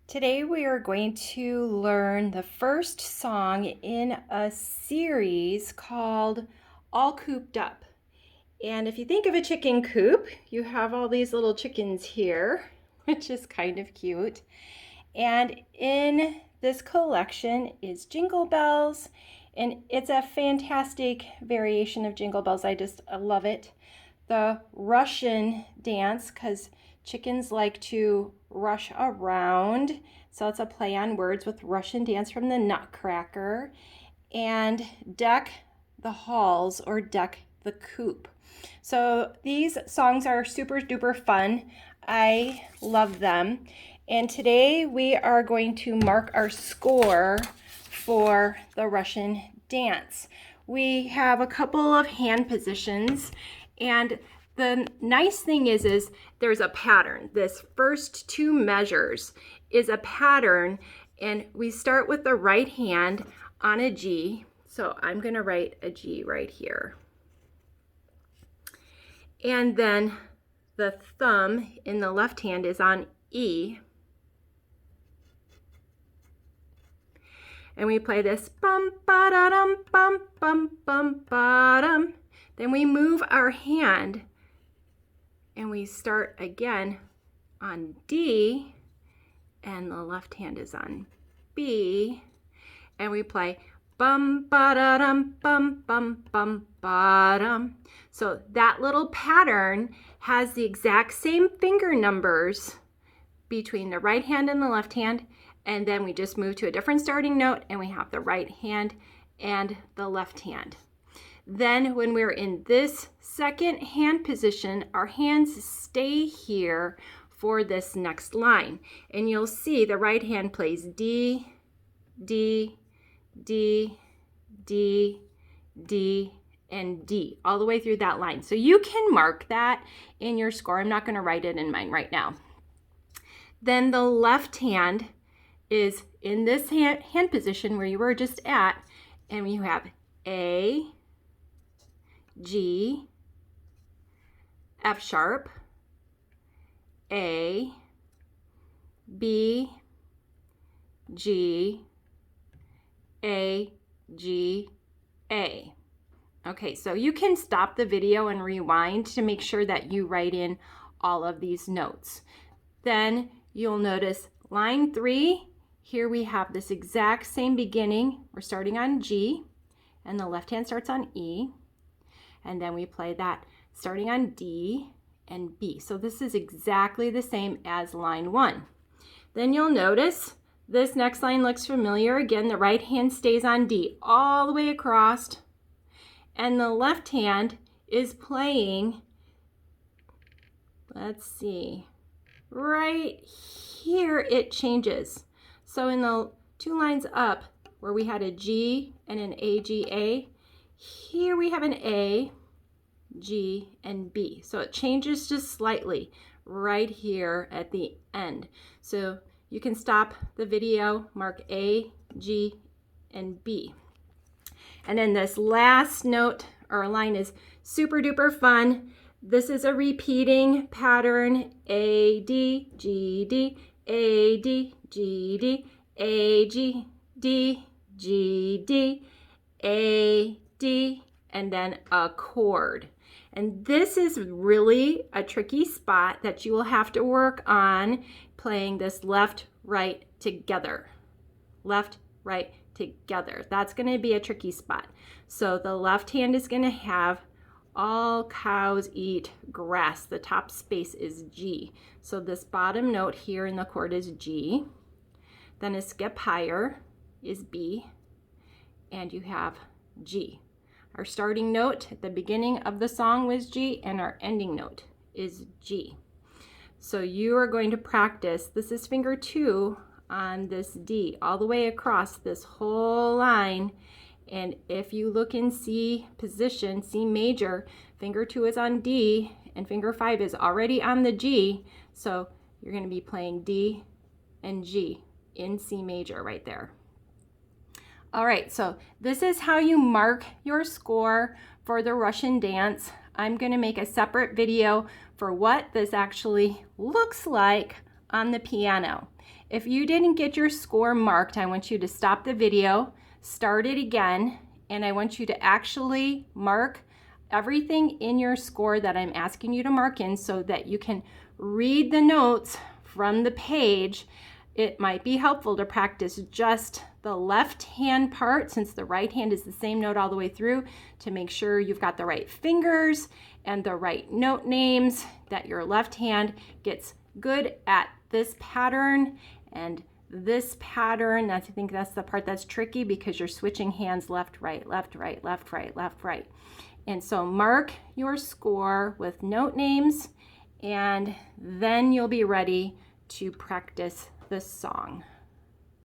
Today we are going to learn the first song in a series called All Cooped Up. And if you think of a chicken coop, you have all these little chickens here, which is kind of cute. And in this collection is Jingle Bells, and it's a fantastic variation of Jingle Bells. I love it. The Russian dance, because chickens like to rush around. So it's a play on words with Russian dance from the Nutcracker. And Deck the Halls or Deck the Coop. So these songs are super duper fun. I love them. And today we are going to mark our score for the Russian dance. We have a couple of hand positions, and the nice thing is there's a pattern. This first two measures is a pattern, and we start with the right hand on a G. So I'm going to write a G right here. And then the thumb in the left hand is on E. And we play this bum ba da dum bum bum bum ba dum. Then we move our hand and we start again on D, and the left hand is on B, and we play bum ba da dum bum bum bum ba dum. So that little pattern has the exact same finger numbers between the right hand and the left hand, and then we just move to a different starting note and we have the right hand and the left hand. Then when we're in this second hand position, our hands stay here for this next line. And you'll see the right hand plays D, D, D, D, D, and D all the way through that line. So you can mark that in your score. I'm not going to write it in mine right now. Then the left hand is in this hand position where you were just at, and you have A, G, F sharp, A, B, G, A, G, A. Okay, so you can stop the video and rewind to make sure that you write in all of these notes. Then you'll notice line 3, here we have this exact same beginning. We're starting on G, and the left hand starts on E, and then we play that starting on D and B. So this is exactly the same as line 1. Then you'll notice this next line looks familiar. Again, the right hand stays on D all the way across, and the left hand is playing, let's see, right here it changes. So in the two lines up where we had a G and an A, G, A, here we have an A, G, and B. So it changes just slightly right here at the end. So you can stop the video, mark A, G, and B. And then this last note or line is super duper fun. This is a repeating pattern, A, D, G, D, A, D, G, D, A, G, D, G, D, A, D, and then a chord. And this is really a tricky spot that you will have to work on, playing this left, right, together. Left, right, together. That's going to be a tricky spot. So the left hand is going to have all cows eat grass. The top space is G. So this bottom note here in the chord is G. Then a skip higher is B, and you have G. Our starting note at the beginning of the song was G, and our ending note is G. So you are going to practice, this is finger 2 on this D, all the way across this whole line. And if you look in C position, C major, finger 2 is on D, and finger 5 is already on the G. So you're going to be playing D and G in C major right there. All right, so this is how you mark your score for the Russian dance. I'm going to make a separate video for what this actually looks like on the piano. If you didn't get your score marked, I want you to stop the video, start it again, and I want you to actually mark everything in your score that I'm asking you to mark in so that you can read the notes from the page. It might be helpful to practice just the left hand part, since the right hand is the same note all the way through, to make sure you've got the right fingers and the right note names, that your left hand gets good at this pattern and this pattern. I think that's the part that's tricky because you're switching hands left, right, left, right, left, right, left, right. And so mark your score with note names, and then you'll be ready to practice the song.